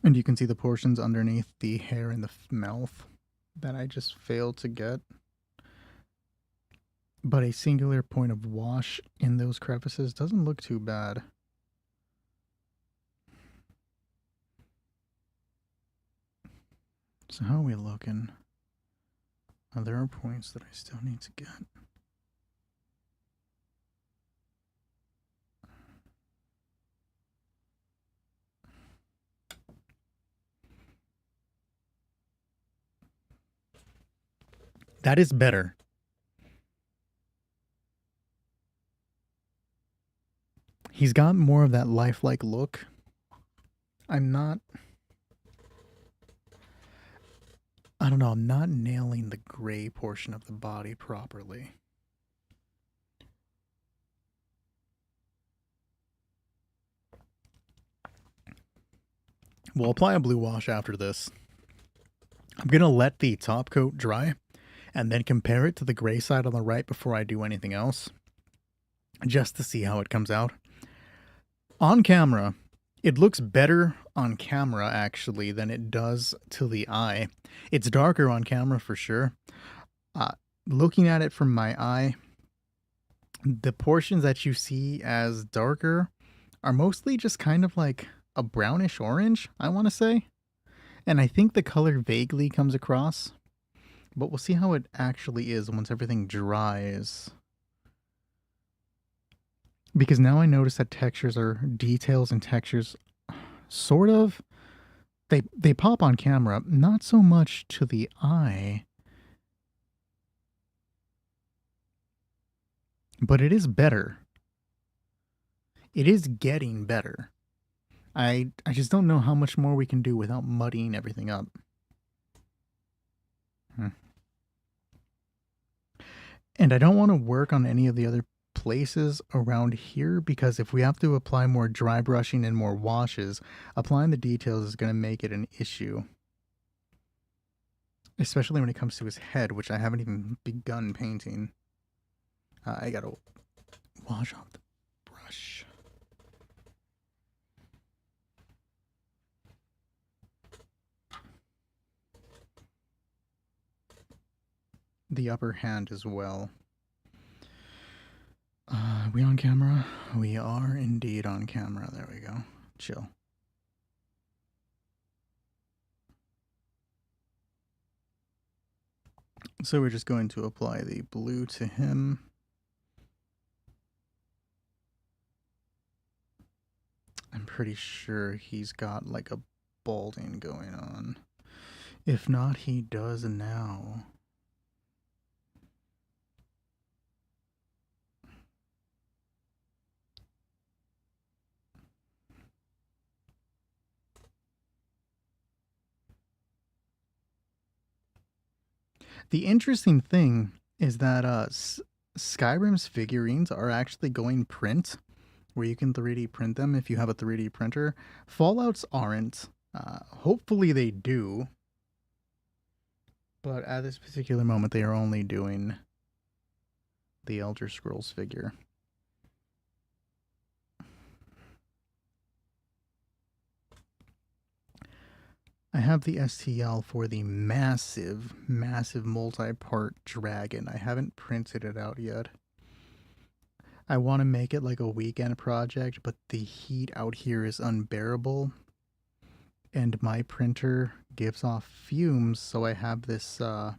Speaker 1: And you can see the portions underneath the hair and the mouth that I just failed to get. But a singular point of wash in those crevices doesn't look too bad. So how are we looking? Oh, there are points that I still need to get. That is better. He's got more of that lifelike look. I don't know, I'm not nailing the gray portion of the body properly. We'll apply a blue wash after this. I'm going to let the top coat dry and then compare it to the gray side on the right before I do anything else, just to see how it comes out. On camera, it looks better on camera, actually, than it does to the eye. It's darker on camera for sure. Looking at it from my eye, the portions that you see as darker are mostly just kind of like a brownish orange, I want to say. And I think the color vaguely comes across. But we'll see how it actually is once everything dries. Because now I notice that textures are details and textures sort of they pop on camera, not so much to the eye. But it is better. It is getting better. I just don't know how much more we can do without muddying everything up. And I don't want to work on any of the other places around here, because if we have to apply more dry brushing and more washes, applying the details is going to make it an issue. Especially when it comes to his head, which I haven't even begun painting. I gotta wash off the brush. the upper hand as well. Are we on camera? We are indeed on camera. There we go. Chill. So we're just going to apply the blue to him. I'm pretty sure he's got like a balding going on. If not, he does now. The interesting thing is that Skyrim's figurines are actually going print, where you can 3D print them if you have a 3D printer. Fallout's aren't. Hopefully they do. But at this particular moment, they are only doing the Elder Scrolls figure. I have the STL for the massive, massive multi-part dragon. I haven't printed it out yet. I want to make it like a weekend project, but the heat out here is unbearable. And my printer gives off fumes, so I have this like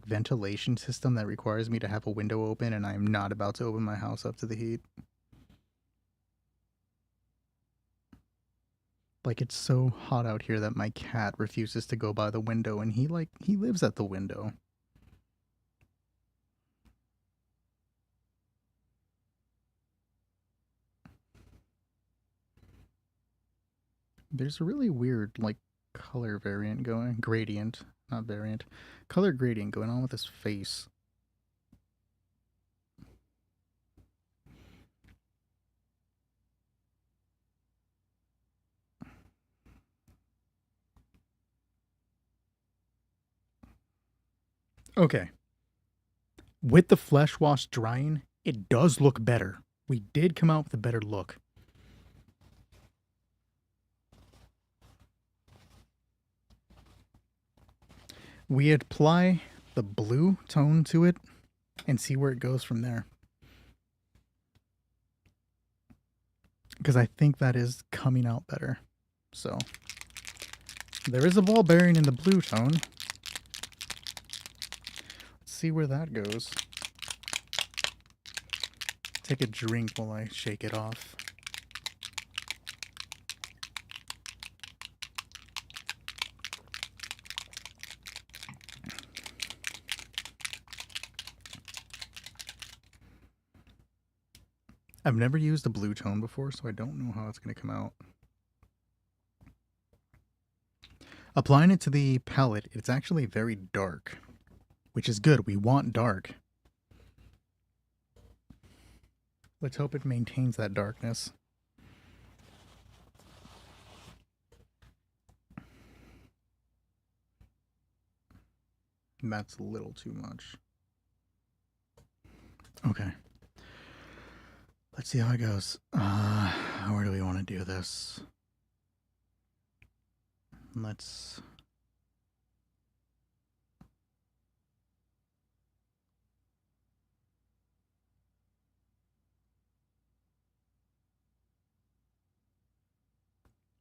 Speaker 1: ventilation system that requires me to have a window open, and I'm not about to open my house up to the heat. Like, it's so hot out here that my cat refuses to go by the window, and he lives at the window. There's a really weird, like, color variant going, gradient, not variant, color gradient going on with his face. Okay. With the flesh wash drying, it does look better. We did come out with a better look. We apply the blue tone to it and see where it goes from there. Because I think that is coming out better. So, there is a ball bearing in the blue tone. Let's see where that goes. Take a drink while I shake it off. I've never used a blue tone before, so I don't know how it's going to come out. Applying it to the palette, it's actually very dark, which is good. We want dark. Let's hope it maintains that darkness. That's a little too much. Okay. Let's see how it goes. Where do we want to do this? Let's...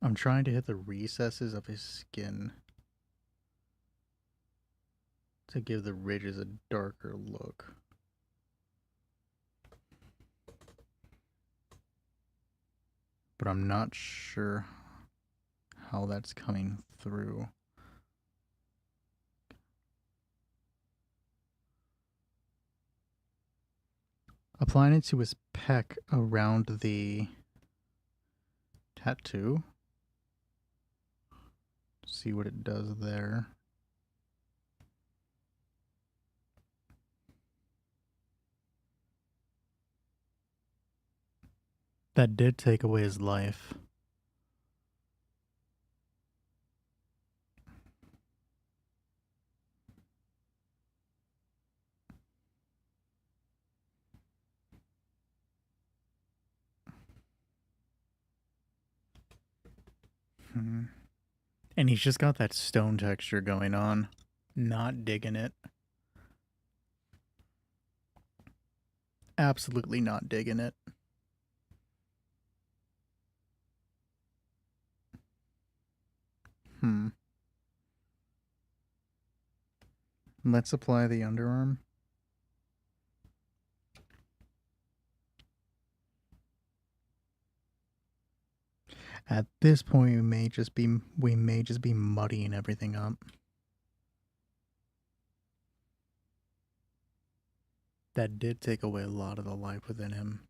Speaker 1: I'm trying to hit the recesses of his skin to give the ridges a darker look. But I'm not sure how that's coming through. Applying it to his pec around the tattoo. See what it does there. That did take away his life. And he's just got that stone texture going on. Not digging it. Absolutely not digging it. Let's apply the underarm. At this point, we may just be muddying everything up. That did take away a lot of the life within him.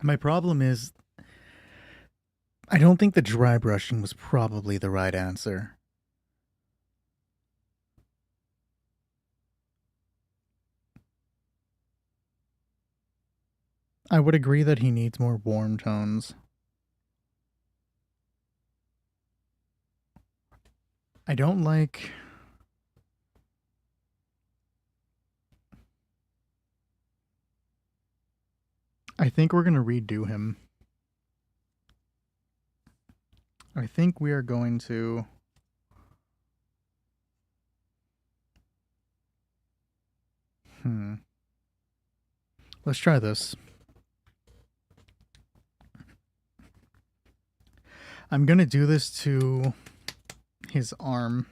Speaker 1: My problem is, I don't think the dry brushing was probably the right answer. I would agree that he needs more warm tones. I don't like... I think we're going to redo him. I think we are going to... Let's try this. I'm going to do this to his arm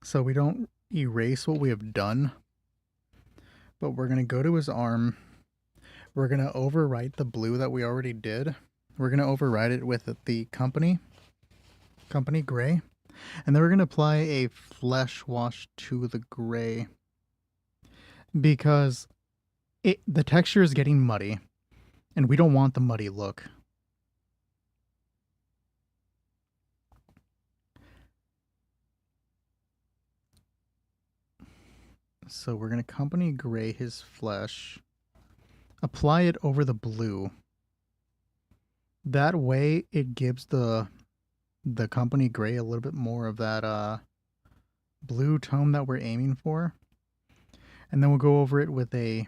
Speaker 1: so we don't erase what we have done. But we're going to go to his arm. We're going to overwrite the blue that we already did. We're going to override it with the company gray. And then we're going to apply a flesh wash to the gray. Because the texture is getting muddy. And we don't want the muddy look. So we're going to company gray his flesh. Apply it over the blue. That way it gives the company gray a little bit more of that blue tone that we're aiming for. And then we'll go over it with the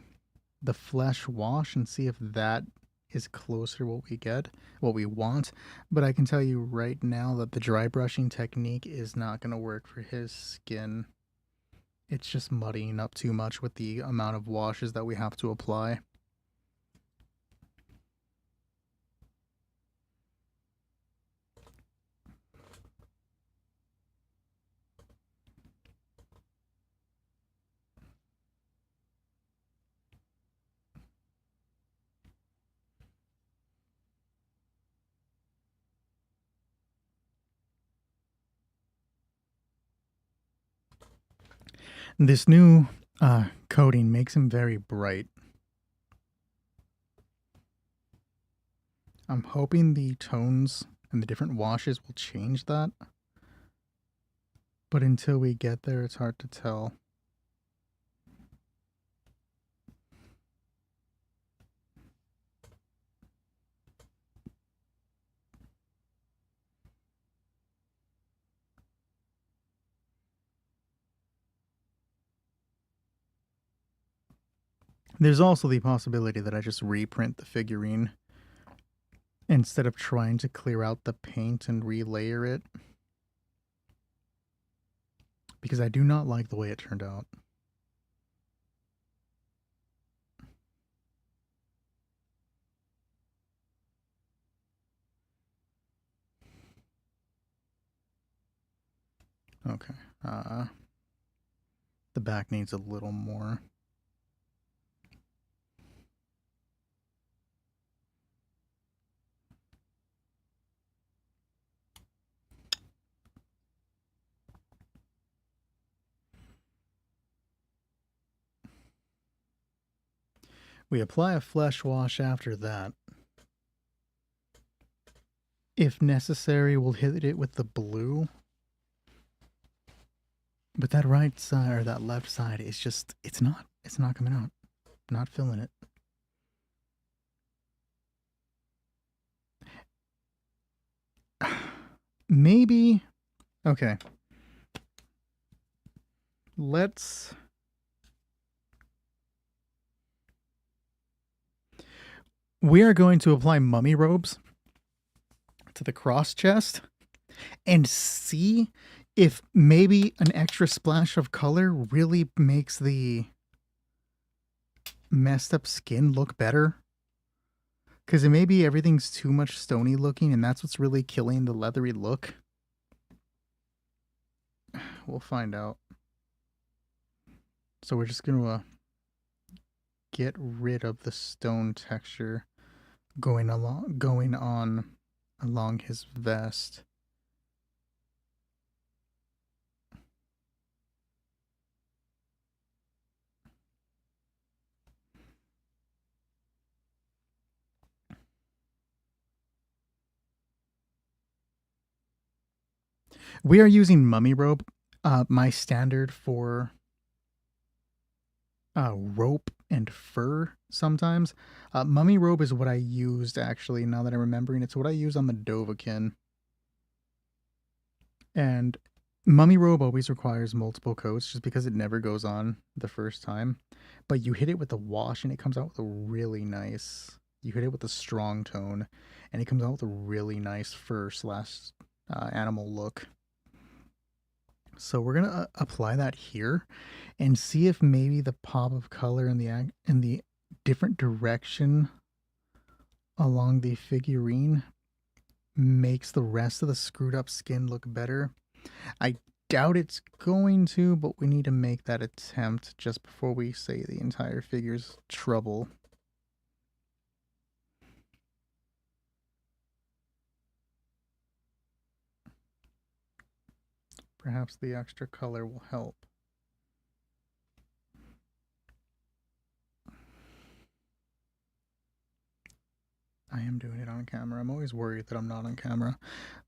Speaker 1: flesh wash and see if that is closer to what we want. But I can tell you right now that the dry brushing technique is not going to work for his skin. It's just muddying up too much with the amount of washes that we have to apply. This new coating makes him very bright. I'm hoping the tones and the different washes will change that. But until we get there, it's hard to tell. There's also the possibility that I just reprint the figurine instead of trying to clear out the paint and relayer it. Because I do not like the way it turned out. Okay. The back needs a little more. We apply a flesh wash after that. If necessary, we'll hit it with the blue. But that right side or that left side is just it's not coming out. Not feeling it. Maybe okay. Let's we are going to apply mummy robes to the cross chest and see if maybe an extra splash of color really makes the messed up skin look better. Because maybe everything's too much stony looking and that's what's really killing the leathery look. We'll find out. So we're just going to get rid of the stone texture going on along his vest. We are using mummy robe, my standard for rope and fur sometimes. Mummy robe is what I used actually, now that I'm remembering. It's what I use on the Dovahkiin. And mummy robe always requires multiple coats just because it never goes on the first time. But you hit it with the wash and it comes out with a really nice... You hit it with a strong tone and it comes out with a really nice fur slash animal look. So we're gonna apply that here and see if maybe the pop of color in the different direction along the figurine makes the rest of the screwed up skin look better. I doubt it's going to, but we need to make that attempt just before we say the entire figure's trouble. Perhaps the extra color will help. I am doing it on camera. I'm always worried that I'm not on camera.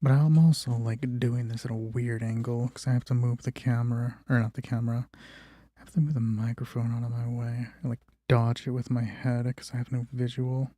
Speaker 1: But I'm also like doing this at a weird angle because I have to move the camera, or not the camera. I have to move the microphone out of my way. I like dodge it with my head because I have no visual.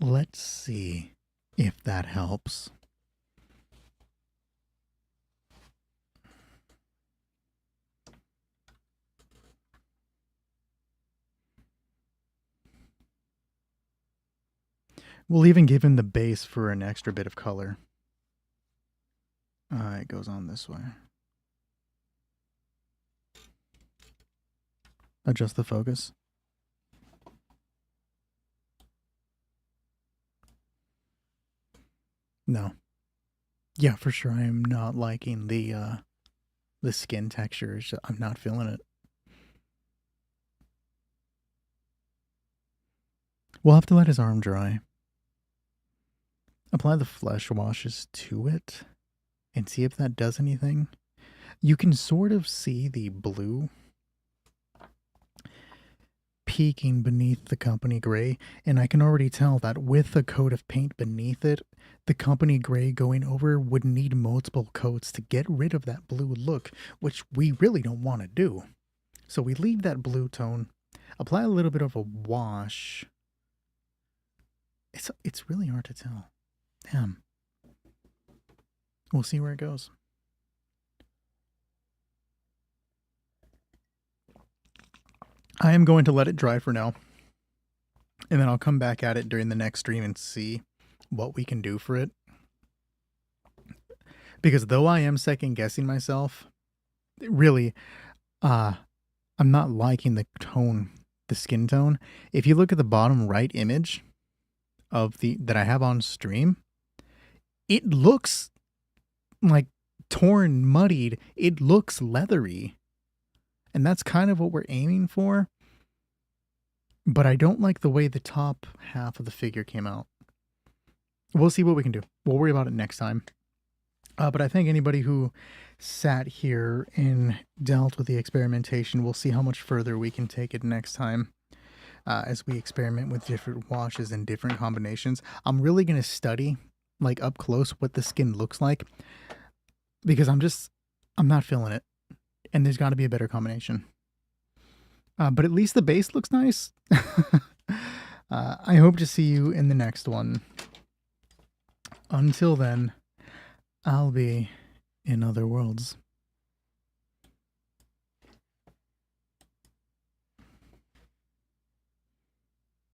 Speaker 1: Let's see if that helps. We'll even give him the base for an extra bit of color. It goes on this way. Adjust the focus. No. Yeah, for sure. I am not liking the skin texture. I'm not feeling it. We'll have to let his arm dry. Apply the flesh washes to it and see if that does anything. You can sort of see the blue peeking beneath the company gray, and I can already tell that with a coat of paint beneath it, the company gray going over would need multiple coats to get rid of that blue look, which we really don't want to do. So we leave that blue tone, apply a little bit of a wash. It's really hard to tell. Damn. We'll see where it goes. I am going to let it dry for now. And then I'll come back at it during the next stream and see what we can do for it. Because though I am second guessing myself, really, I'm not liking the tone, the skin tone. If you look at the bottom right image of that I have on stream, it looks like torn, muddied. It looks leathery. And that's kind of what we're aiming for. But I don't like the way the top half of the figure came out. We'll see what we can do. We'll worry about it next time. But I think anybody who sat here and dealt with the experimentation will see how much further we can take it next time. As we experiment with different washes and different combinations. I'm really going to study, like, up close what the skin looks like. Because I'm not feeling it. And there's got to be a better combination. But at least the base looks nice. I hope to see you in the next one. Until then, I'll be in other worlds.